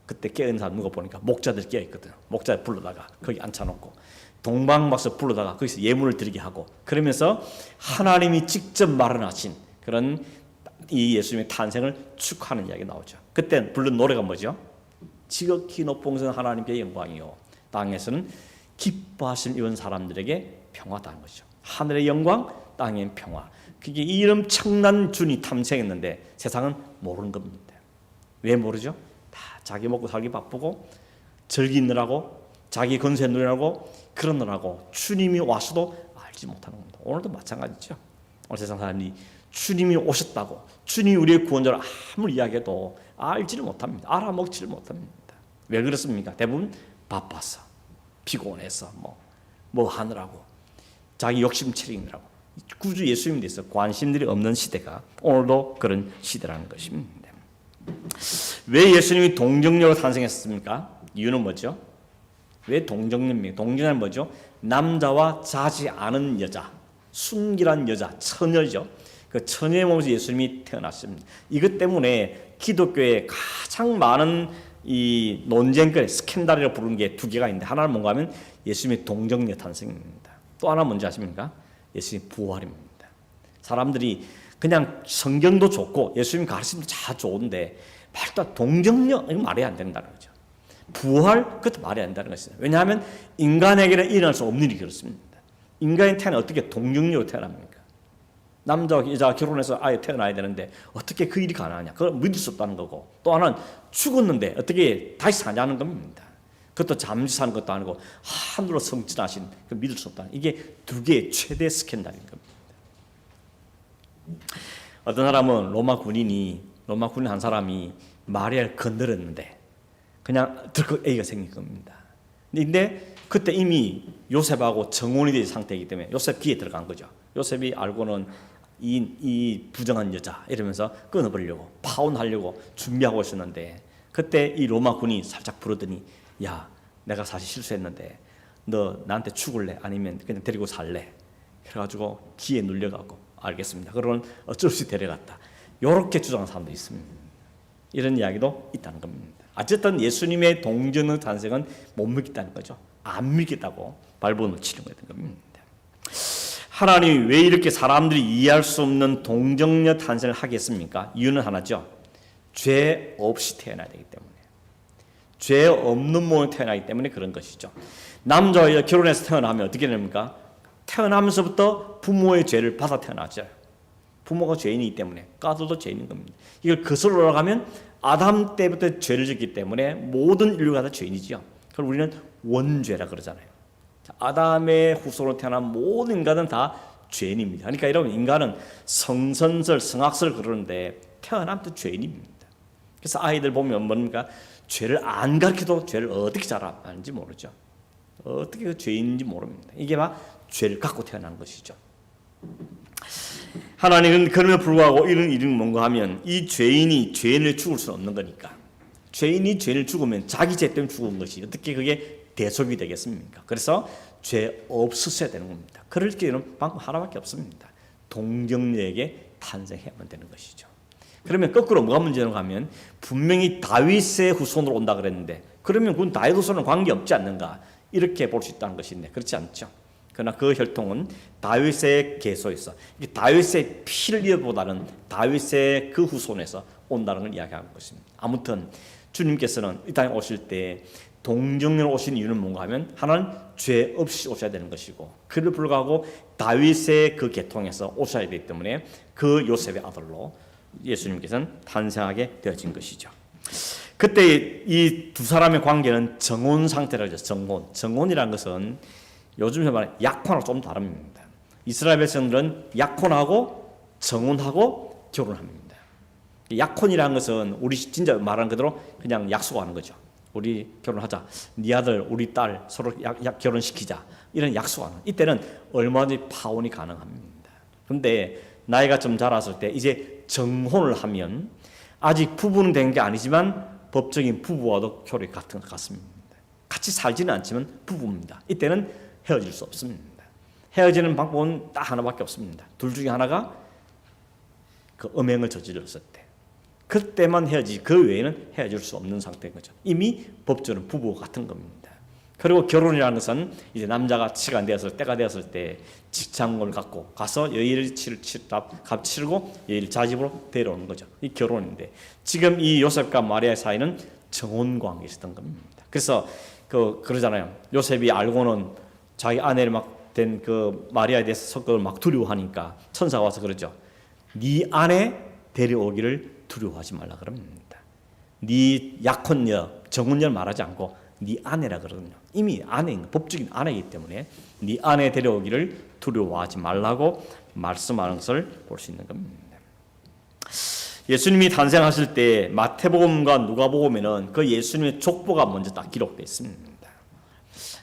그때 깨어있는 사람 누가 보니까 목자들 깨어있거든요. 목자들 불러다가 거기 앉혀놓고 동방박사 불러다가 거기서 예물을 드리게 하고 그러면서 하나님이 직접 마련하신 그런 이 예수님의 탄생을 축하하는 이야기가 나오죠. 그때 부른 노래가 뭐죠? 지극히 높은 하나님께 영광이요 땅에서는 기뻐하시는 이런 사람들에게 평화다는 것이죠. 하늘의 영광, 땅의 평화. 그게 이름 청난 주니 탐생했는데 세상은 모르는 겁니다. 왜 모르죠? 다 자기 먹고 살기 바쁘고 즐기느라고 자기 건세 누리라고 그러느라고 주님이 와서도 알지 못하는 겁니다. 오늘도 마찬가지죠. 오늘 세상 사람이 주님이 오셨다고 주님이 우리의 구원자를 아무리 이야기해도 알지를 못합니다. 알아먹지를 못합니다. 왜 그렇습니까? 대부분 바빠서 피곤해서 뭐 하느라고 자기 욕심 채리느라고 구주 예수님에 대해서 관심들이 없는 시대가 오늘도 그런 시대라는 것입니다. 왜 예수님이 동정녀로 탄생했습니까? 이유는 뭐죠? 왜 동정녀입니까? 동정녀는 뭐죠? 남자와 자지 않은 여자, 순결한 여자, 처녀죠. 그 처녀의 몸에서 예수님이 태어났습니다. 이것 때문에 기독교에 가장 많은 이 논쟁거리, 스캔들이라고 부르는 게 두 개가 있는데 하나는 뭔가 하면 예수님의 동정녀 탄생입니다. 또 하나 뭔지 아십니까? 예수님의 부활입니다. 사람들이 그냥 성경도 좋고 예수님 가르침도 다 좋은데 말도 동정녀 이건 말이 안 된다는 거죠. 부활 그것도 말이 안 된다는 것이죠. 왜냐하면 인간에게는 일어날 수 없는 일이 그렇습니다. 인간이 태어나 어떻게 동정녀로 태어납니까? 남자와 여자가 결혼해서 아예 태어나야 되는데 어떻게 그 일이 가능하냐? 그걸 믿을 수 없다는 거고 또 하나는 죽었는데 어떻게 다시 사냐는 겁니다. 그것도 잠시 사는 것도 아니고 하늘로 성진하신 그 믿을 수 없다는 이게 두 개의 최대 스캔들인 겁니다. 어떤 사람은 로마 군인 한 사람이 마리아를 건드렸는데 그냥 들컥 애기가 생긴 겁니다. 근데 그때 이미 요셉하고 정혼이 된 상태이기 때문에 요셉 귀에 들어간 거죠. 요셉이 알고는 이 부정한 여자 이러면서 끊어버리려고 파혼하려고 준비하고 있었는데 그때 이 로마 군이 살짝 부르더니 야 내가 사실 실수했는데 너 나한테 죽을래 아니면 그냥 데리고 살래 그래가지고 귀에 눌려가고 알겠습니다. 그러면 어쩔 수 없이 데려갔다. 이렇게 주장하는 사람도 있습니다. 이런 이야기도 있다는 겁니다. 어쨌든 예수님의 동정의 탄생은 못 믿겠다는 거죠. 안 믿겠다고 발버둥을 치는 겁니다. 하나님이 왜 이렇게 사람들이 이해할 수 없는 동정녀 탄생을 하겠습니까? 이유는 하나죠. 죄 없이 태어나야 되기 때문에. 죄 없는 몸에 태어나기 때문에 그런 것이죠. 남자와 여자 결혼해서 태어나면 어떻게 됩니까? 태어나면서부터 부모의 죄를 받아 태어나죠. 부모가 죄인이기 때문에 까들도 죄인인 겁니다. 이걸 거슬러 올라가면 아담 때부터 죄를 짓기 때문에 모든 인류가 다 죄인이죠. 그럼 우리는 원죄라 그러잖아요. 아담의 후손으로 태어난 모든 인간은 다 죄인입니다. 그러니까 여러분 인간은 성선설, 성악설 그러는데 태어나면 또 죄인입니다. 그래서 아이들 보면 뭡니까? 죄를 안 가르쳐도 죄를 어떻게 잘 아는지 모르죠. 어떻게 그 죄인인지 모릅니다. 이게 막 죄를 갖고 태어난 것이죠. 하나님은 그럼에도 불구하고 이런 일은 뭔가 하면 이 죄인이 죄인을 죽을 수는 없는 거니까 죄인이 죄를 죽으면 자기 죄 때문에 죽은 것이 어떻게 그게 대속이 되겠습니까? 그래서 죄 없었어야 되는 겁니다. 그럴 때는 방법 하나밖에 없습니다. 동정녀에게 탄생해야만 되는 것이죠. 그러면 거꾸로 뭐가 문제인가 하면 분명히 다윗의 후손으로 온다 그랬는데 그러면 그건 다윗 후손은 관계없지 않는가 이렇게 볼 수 있다는 것인데 그렇지 않죠. 그러나 그 혈통은 다윗의 계소에서 다윗의 피를 이어보다는 다윗의 그 후손에서 온다는 걸 이야기하는 것입니다. 아무튼 주님께서는 이 땅에 오실 때 동정녀로 오신 이유는 뭔가 하면 하나는 죄 없이 오셔야 되는 것이고 그를 불구하고 다윗의 그 계통에서 오셔야 되기 때문에 그 요셉의 아들로 예수님께서는 탄생하게 되어진 것이죠. 그때 이 두 사람의 관계는 정혼 상태라고 하죠. 정혼이라는 것은 요즘에 말하는 약혼하고 좀 다릅니다. 이스라엘 백성들은 약혼하고 정혼하고 결혼합니다. 약혼이라는 것은 우리 진짜 말하는 그대로 그냥 약속하는 거죠. 우리 결혼하자. 네 아들, 우리 딸 서로 결혼시키자. 이런 약속하는. 이때는 얼마든지 파혼이 가능합니다. 그런데 나이가 좀 자랐을 때 이제 정혼을 하면 아직 부부는 된 게 아니지만 법적인 부부와도 결혼이 같습니다. 같이 살지는 않지만 부부입니다. 이때는 헤어질 수 없습니다. 헤어지는 방법은 딱 하나밖에 없습니다. 둘 중에 하나가 그 음행을 저질렀을 때 그때만 헤어지지 그 외에는 헤어질 수 없는 상태인 거죠. 이미 법적으로 부부가 같은 겁니다. 그리고 결혼이라는 것은 이제 남자가 시간 되었을 때가 되었을 때 직장을 갖고 가서 여의를 치르고 여의를 자집으로 데려오는 거죠. 이 결혼인데 지금 이 요셉과 마리아의 사이는 정혼 관계에 있었던 겁니다. 그래서 그러잖아요. 요셉이 알고는 자기 아내를 막 된 그 마리아에 대해서 그걸 막 두려워하니까 천사가 와서 그러죠. 네 아내 데려오기를 두려워하지 말라 그럽니다. 네 약혼녀, 정혼녀를 말하지 않고 네 아내라 그러거든요. 이미 아내인 법적인 아내이기 때문에 네 아내 데려오기를 두려워하지 말라고 말씀하는 것을 볼 수 있는 겁니다. 예수님이 탄생하실 때 마태복음과 누가복음에는 그 예수님의 족보가 먼저 딱 기록되어 있습니다.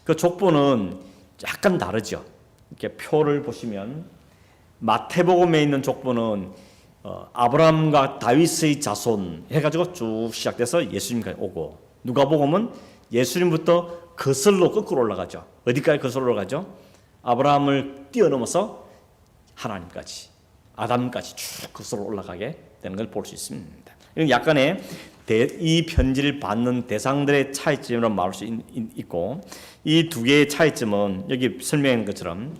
그 족보는 약간 다르죠. 이렇게 표를 보시면 마태복음에 있는 족보는 아브라함과 다윗의 자손 해가지고 쭉 시작돼서 예수님까지 오고 누가복음은 예수님부터 거슬러 거꾸로 올라가죠. 어디까지 거슬러 올라가죠? 아브라함을 뛰어넘어서 하나님까지 아담까지 쭉 거슬러 올라가게 되는 걸 볼 수 있습니다. 약간의 이 편지를 받는 대상들의 차이점으로 말할 수 있고 이 두 개의 차이점은 여기 설명한 것처럼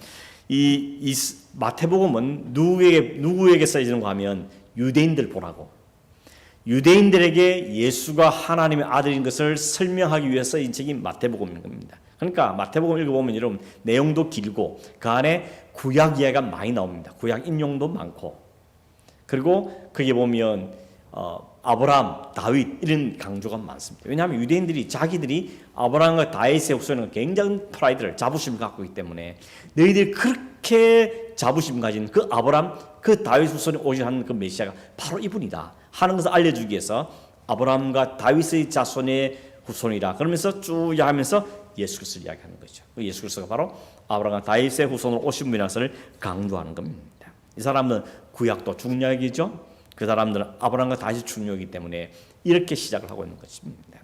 이 마태복음은 누구에게 써지는가 하면 유대인들 보라고 유대인들에게 예수가 하나님의 아들인 것을 설명하기 위해 쓰인 책이 마태복음인 겁니다. 그러니까 마태복음 읽어보면 여러분 내용도 길고 그 안에 구약 이야기가 많이 나옵니다. 구약 인용도 많고 그리고 거기에 보면 아브라함, 다윗 이런 강조가 많습니다. 왜냐하면 유대인들이 자기들이 아브라함과 다윗의 후손은 굉장히 프라이드를 자부심을 갖고 있기 때문에 너희들이 그렇게 자부심 가진 그 아브라함, 그 다윗 후손이 오시는 그 메시아가 바로 이분이다 하는 것을 알려주기 위해서 아브라함과 다윗의 자손의 후손이라 그러면서 쭉 하면서 예수 그리스도를 이야기하는 거죠. 예수 그리스도가 바로 아브라함과 다윗의 후손으로 오신 분이라는 것을 강조하는 겁니다. 이 사람은 구약도 중력이죠. 그 사람들은 아브라함과 다윗이 중요하기 때문에 이렇게 시작을 하고 있는 것입니다.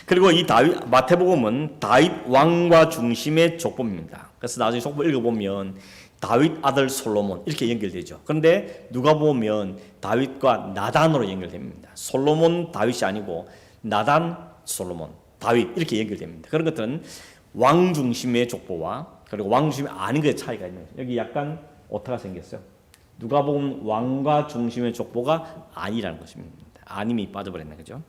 그리고 이 마태복음은 다윗 왕과 중심의 족보입니다. 그래서 나중에 족보 읽어보면 다윗 아들 솔로몬 이렇게 연결되죠. 그런데 누가 보면 다윗과 나단으로 연결됩니다. 솔로몬 다윗이 아니고 나단 솔로몬 다윗 이렇게 연결됩니다. 그런 것들은 왕 중심의 족보와 그리고 왕 중심이 아닌 것의 차이가 있는 거죠. 여기 약간 오타가 생겼어요. 누가복음 왕과 중심의 족보가 아니라는 것입니다. 아님이 빠져버렸네, 그죠?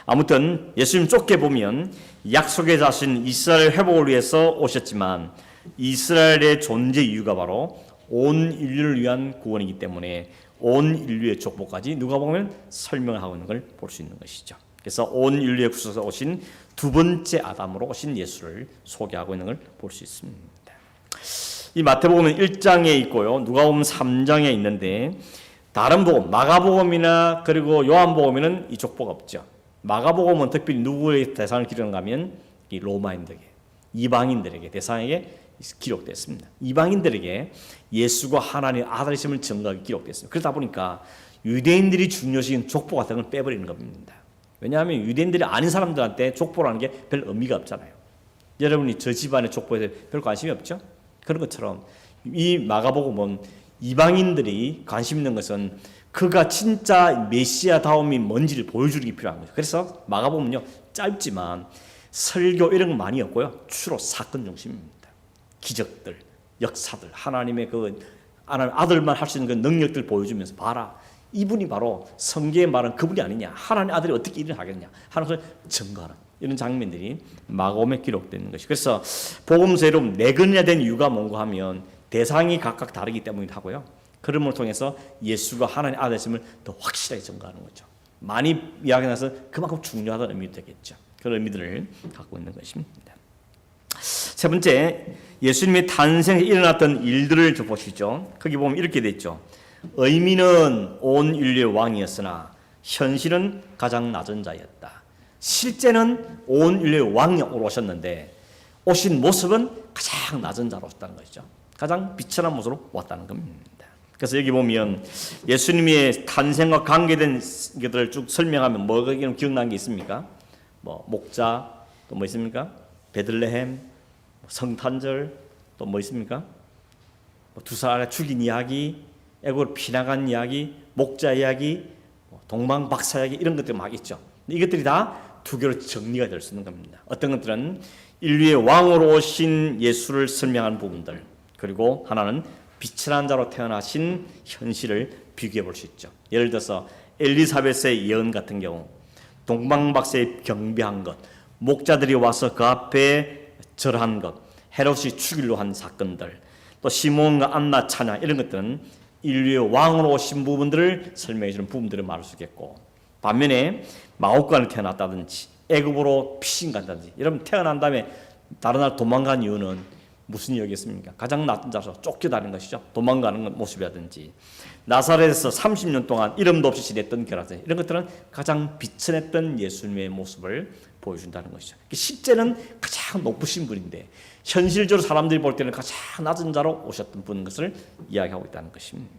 아무튼 예수님 쫓게 보면 약속의 자신 이스라엘 회복을 위해서 오셨지만 이스라엘의 존재 이유가 바로 온 인류를 위한 구원이기 때문에 온 인류의 족보까지 누가복음은 설명을 하고 있는 걸 볼 수 있는 것이죠. 그래서 온 인류의 구속에서 오신 두 번째 아담으로 오신 예수를 소개하고 있는 걸 볼 수 있습니다. 이 마태복음은 1장에 있고요. 누가복음 3장에 있는데 다른 복음, 마가복음이나 그리고 요한복음에는 이 족보가 없죠. 마가복음은 특별히 누구의 대상을 기록한가 하면 이 로마인들에게, 이방인들에게 대상에게 기록됐습니다. 이방인들에게 예수가 하나님의 아들이심을 증거하게 기록됐습니다. 그러다 보니까 유대인들이 중요시한 족보 같은 걸 빼버리는 겁니다. 왜냐하면 유대인들이 아닌 사람들한테 족보라는 게 별 의미가 없잖아요. 여러분이 저 집안의 족보에 대해 별 관심이 없죠? 그런 것처럼 이 마가복음은 이방인들이 관심 있는 것은 그가 진짜 메시아다움이 뭔지를 보여주는 게 필요한 거죠. 그래서 마가복음은요 짧지만 설교 이런 건 많이 없고요. 주로 사건 중심입니다. 기적들, 역사들, 하나님의 그 아들만 할 수 있는 그 능력들 보여주면서 봐라. 이분이 바로 성경에 말한 그분이 아니냐. 하나님의 아들이 어떻게 일을 하겠냐 하는 것을 증거하는 이런 장면들이 마가복음에 기록되는 것이. 그래서 복음서에 네 권이나 된 이유가 뭔가 하면 대상이 각각 다르기 때문이기도 하고요. 그름을 통해서 예수가 하나님의 아들임을 더 확실하게 증거하는 거죠. 많이 이야기해서 그만큼 중요하다는 의미도 되겠죠. 그런 의미들을 갖고 있는 것입니다. 세 번째, 예수님의 탄생에 일어났던 일들을 보시죠. 거기 보면 이렇게 돼 있죠. 의미는 온 인류의 왕이었으나 현실은 가장 낮은 자였다. 실제는 온 인류의 왕으로 오셨는데 오신 모습은 가장 낮은 자로 오셨다는 것이죠. 가장 비천한 모습으로 왔다는 겁니다. 그래서 여기 보면 예수님의 탄생과 관계된 것들을 쭉 설명하면 뭐가 기억나는 게 있습니까? 뭐 목자, 또 뭐 있습니까? 베들레헴, 성탄절, 또 뭐 있습니까? 두 사람을 죽인 이야기, 애국으로 피나간 이야기, 목자 이야기, 동방박사 이야기 이런 것들이 막 있죠. 이것들이 다 두 개로 정리가 될 수 있는 겁니다. 어떤 것들은 인류의 왕으로 오신 예수를 설명하는 부분들, 그리고 하나는 비천한 자로 태어나신 현실을 비교해 볼 수 있죠. 예를 들어서 엘리사벳의 예언 같은 경우, 동방박사의 경배한 것, 목자들이 와서 그 앞에 절한 것, 헤롯이 죽이려 한 사건들, 또 시몬과 안나 찬양 이런 것들은 인류의 왕으로 오신 부분들을 설명해 주는 부분들을 말할 수 있겠고, 반면에 마옥간에 태어났다든지 애굽으로 피신 간다든지, 여러분 태어난 다음에 다른 나라 도망간 이유는 무슨 이유겠습니까? 가장 낮은 자로 쫓겨다니는 것이죠. 도망가는 모습이라든지, 나사렛에서 30년 동안 이름도 없이 지냈던 결하들, 이런 것들은 가장 비천했던 예수님의 모습을 보여준다는 것이죠. 실제는 가장 높으신 분인데 현실적으로 사람들이 볼 때는 가장 낮은 자로 오셨던 분 것을 이야기하고 있다는 것입니다.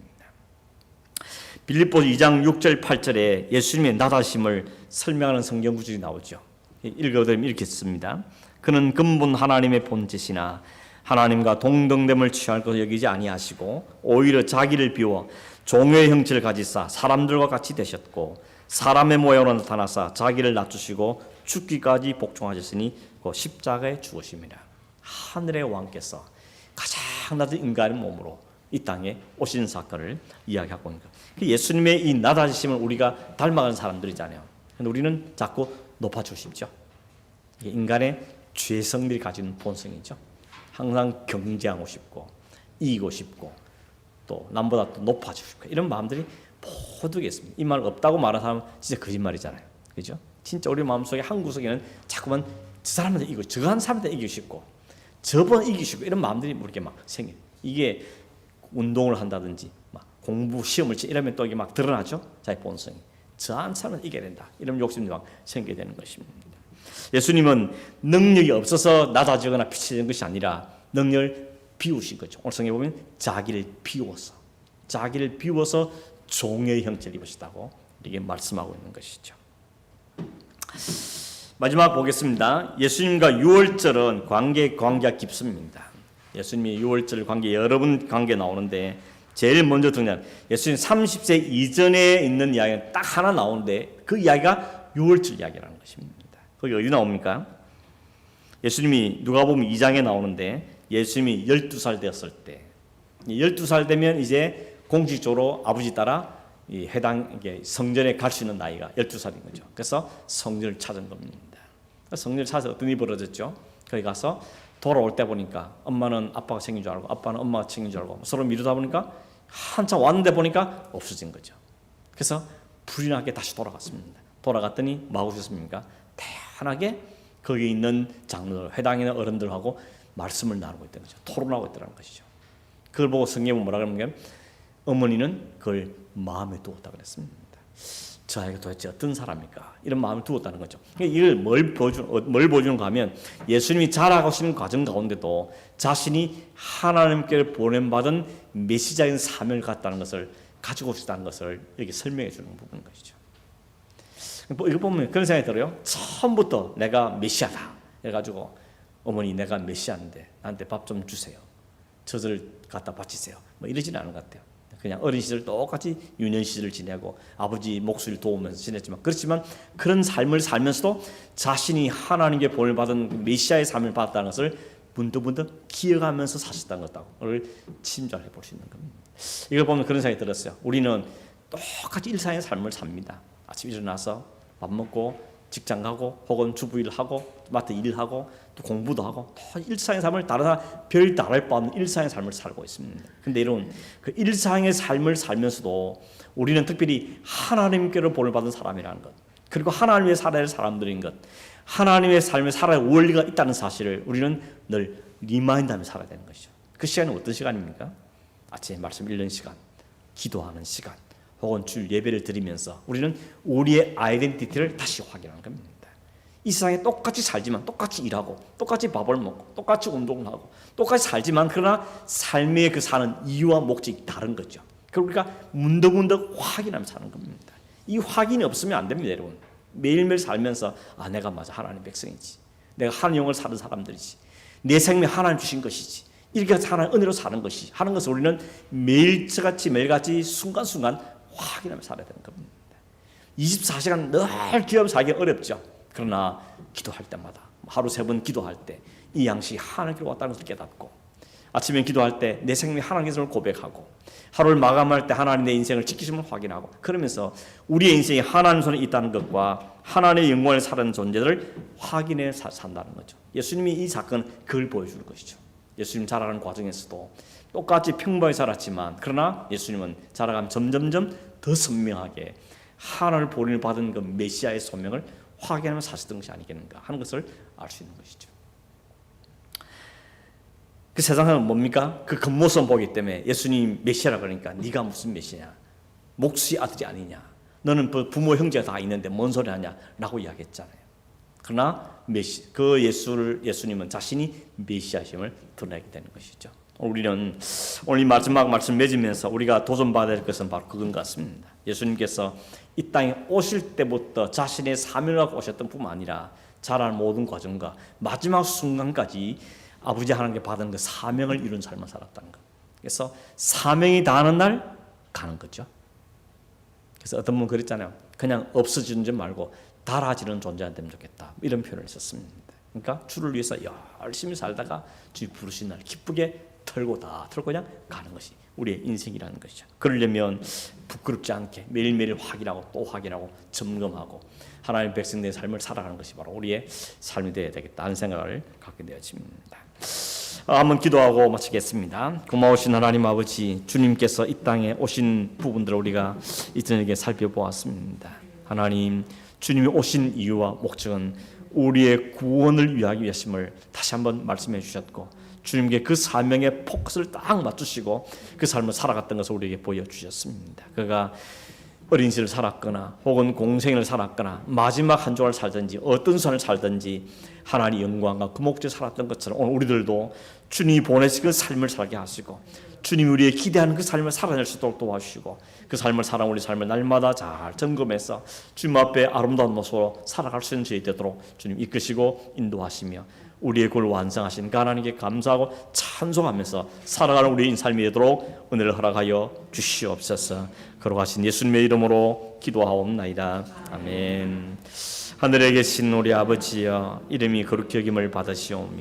빌립보서 2장 6절 8절에 예수님의 낮아심을 설명하는 성경 구절이 나오죠. 읽어드리면 이렇게 씁니다. 그는 근본 하나님의 본체시나 하나님과 동등됨을 취할 것을 여기지 아니하시고 오히려 자기를 비워 종의 형체를 가지사 사람들과 같이 되셨고 사람의 모양으로 나타나사 자기를 낮추시고 죽기까지 복종하셨으니 그 십자가에 죽으심이라. 하늘의 왕께서 가장 낮은 인간의 몸으로 이 땅에 오신 사건을 이야기하고 있는 거예요. 예수님의 이 낮아지심을 우리가 닮아가는 사람들이잖아요. 근데 우리는 자꾸 높아주십시오. 인간의 죄성들이 가지는 본성이죠. 항상 경쟁하고 싶고 이기고 싶고 또 남보다 또 높아지고 싶고 이런 마음들이 모두 있습니다. 이 말 없다고 말하는 사람은 진짜 거짓말이잖아요. 그죠? 진짜 우리 마음속에 한 구석에는 자꾸만 저 사람한테 이기고 저 한 사람한테 이기고 싶고 저번 이기고 싶고 이런 마음들이 이렇게 막 생겨요. 이게 운동을 한다든지 막 공부 시험을 치 이러면 또 이게 막 드러나죠. 자기 본성이. 저 한 사람은 이겨야 된다. 이런 욕심이 막 생기게 되는 것입니다. 예수님은 능력이 없어서 낮아지거나 비춰진 것이 아니라 능력을 비우신 거죠. 오늘 성경에 보면 자기를 비워서 종의 형체를 입으시다고 이렇게 말씀하고 있는 것이죠. 마지막 보겠습니다. 예수님과 유월절은 관계가 깊습니다. 예수님이 유월절 관계 여러 번 관계 나오는데 제일 먼저 등장 예수님 30세 이전에 있는 이야기가 딱 하나 나오는데 그 이야기가 유월절 이야기라는 것입니다. 거기 어디 나옵니까? 예수님이 누가복음 2장에 나오는데 예수님이 12살 되었을 때 12살 되면 이제 공식적으로 아버지 따라 이 해당 성전에 갈 수 있는 나이가 12살인 거죠. 그래서 성전을 찾은 겁니다. 성전을 찾아서 어떤 일이 벌어졌죠? 거기 가서 돌아올 때 보니까 엄마는 아빠가 챙긴 줄 알고 아빠는 엄마가 챙긴 줄 알고 서로 미루다 보니까 한참 왔는데 보니까 없어진 거죠. 그래서 불이 나게 다시 돌아갔습니다. 돌아갔더니 뭐하고 있었습니까? 태연하게 거기 있는 장로들, 회당에 있는 어른들하고 말씀을 나누고 있다는 거죠. 토론하고 있다는 것이죠. 그걸 보고 성경은 뭐라 그러냐면 어머니는 그걸 마음에 두었다 그랬습니다. 저 아이가 도대체 어떤 사람입니까? 이런 마음을 두었다는 거죠. 이걸 뭘 보여주는가 하면 예수님이 자라가시는 과정 가운데도 자신이 하나님께 보냄받은 메시자인 사명을 갖다는 것을 가지고 있다는 것을 여기 설명해 주는 부분인 것이죠. 이거 보면 그런 생각이 들어요. 처음부터 내가 메시아다 해가지고 어머니 내가 메시아인데 나한테 밥 좀 주세요. 젖을 갖다 바치세요. 뭐 이러지는 않은 것 같아요. 그냥 어린 시절 똑같이 유년 시절을 지내고 아버지 목소리를 도우면서 지냈지만 그렇지만 그런 삶을 살면서도 자신이 하나님께 본을 받은 메시아의 삶을 받았다는 것을 문득문득 기억하면서 사셨다는 것을 짐작해 볼 수 있는 겁니다. 이걸 보면 그런 생각이 들었어요. 우리는 똑같이 일상의 삶을 삽니다. 아침 일어나서 밥 먹고 직장 가고 혹은 주부일 하고 마트 일하고 또 공부도 하고 또 일상의 삶을 다른 별 다를 바 없는 일상의 삶을 살고 있습니다. 근데 이런 그 일상의 삶을 살면서도 우리는 특별히 하나님께로 본을 받은 사람이라는 것, 그리고 하나님의 살아야 할 사람들인 것, 하나님의 삶에 살아야 할 원리가 있다는 사실을 우리는 늘 리마인드하며 살아야 되는 것이죠. 그 시간은 어떤 시간입니까? 아침에 말씀 읽는 시간, 기도하는 시간, 혹은 주일 예배를 드리면서 우리는 우리의 아이덴티티를 다시 확인하는 겁니다. 이 세상에 똑같이 살지만 똑같이 일하고 똑같이 밥을 먹고 똑같이 운동을 하고 똑같이 살지만 그러나 삶의 그 사는 이유와 목적이 다른 거죠. 그걸 우리가 문득문득 확인하면서 사는 겁니다. 이 확인이 없으면 안 됩니다, 여러분. 매일매일 살면서 내가 맞아 하나님의 백성이지, 내가 하나님 영을 사는 사람들이지, 내 생명이 하나님 주신 것이지, 이렇게 하나님 은혜로 사는 것이 하는 것을 우리는 매일같이 순간순간 확인하며 살아야 되는 겁니다. 24시간 늘 기도하며 살기가 어렵죠. 그러나 기도할 때마다 하루 3번 기도할 때 이 양식이 하나님께로 왔다는 것을 깨닫고 아침에 기도할 때 내 생명이 하나님께서 고백하고 하루를 마감할 때 하나님 내 인생을 지키심을 확인하고 그러면서 우리의 인생이 하나님 손에 있다는 것과 하나님의 영광을 사는 존재들을 확인해 산다는 거죠. 예수님이 이 사건은 그걸 보여주는 것이죠. 예수님 자라는 과정에서도 똑같이 평범하게 살았지만 그러나 예수님은 자라가면 점점점 더 선명하게 하나님을 본인을 받은 그 메시아의 소명을 확인하며 사셨던 것이 아니겠는가 하는 것을 알 수 있는 것이죠. 그 세상은 뭡니까? 그 겉모습 보기 때문에 예수님 메시아라 그러니까 네가 무슨 메시아냐, 목수의 아들이 아니냐, 너는 부모 형제가 다 있는데 뭔 소리 하냐 라고 이야기했잖아요. 그러나 예수님은 자신이 메시아심을 드러내게 되는 것이죠. 우리는 오늘 이 마지막 말씀 맺으면서 우리가 도전받아야 될 것은 바로 그건 같습니다. 예수님께서 이 땅에 오실 때부터 자신의 사명을 갖고 오셨던 뿐만 아니라 자라는 모든 과정과 마지막 순간까지 아버지 하나님께 받은 그 사명을 이룬 삶을 살았다는 것. 그래서 사명이 다하는 날 가는 거죠. 그래서 어떤 분은 그랬잖아요. 그냥 없어지는 줄 말고 달아지는 존재가 되면 좋겠다. 이런 표현을 했었습니다. 그러니까 주를 위해서 열심히 살다가 주님 부르신 날 기쁘게 털고 그냥 가는 것이 우리의 인생이라는 것이죠. 그러려면 부끄럽지 않게 매일매일 확인하고 또 확인하고 점검하고 하나님의 백성들의 삶을 살아가는 것이 바로 우리의 삶이 되어야 되겠다는 생각을 갖게 되어집니다. 한번 기도하고 마치겠습니다. 고마우신 하나님 아버지, 주님께서 이 땅에 오신 부분들을 우리가 이 저녁에 살펴보았습니다. 하나님, 주님이 오신 이유와 목적은 우리의 구원을 위하기 위하심을 다시 한번 말씀해 주셨고 주님께 그 사명의 포커스를 딱 맞추시고 그 삶을 살아갔던 것을 우리에게 보여주셨습니다. 그가 어린 시절을 살았거나 혹은 공생을 살았거나 마지막 한 조각을 살든지 어떤 삶을 살든지 하나님의 영광과 그 목적을 살았던 것처럼 오늘 우리들도 주님이 보내신 그 삶을 살게 하시고 주님이 우리의 기대하는 그 삶을 살아낼 수 있도록 도와주시고 그 삶을 살아온 우리 삶을 날마다 잘 점검해서 주님 앞에 아름다운 모습으로 살아갈 수 있는 저희 되도록 주님 이끄시고 인도하시며 우리의 꼴을 완성하신 하나님께 감사하고 찬송하면서 살아가는 우리의 삶이 되도록 은혜를 허락하여 주시옵소서. 걸어가신 예수님의 이름으로 기도하옵나이다. 아멘. 하늘에 계신 우리 아버지여, 이름이 거룩히 여김을 받으시오며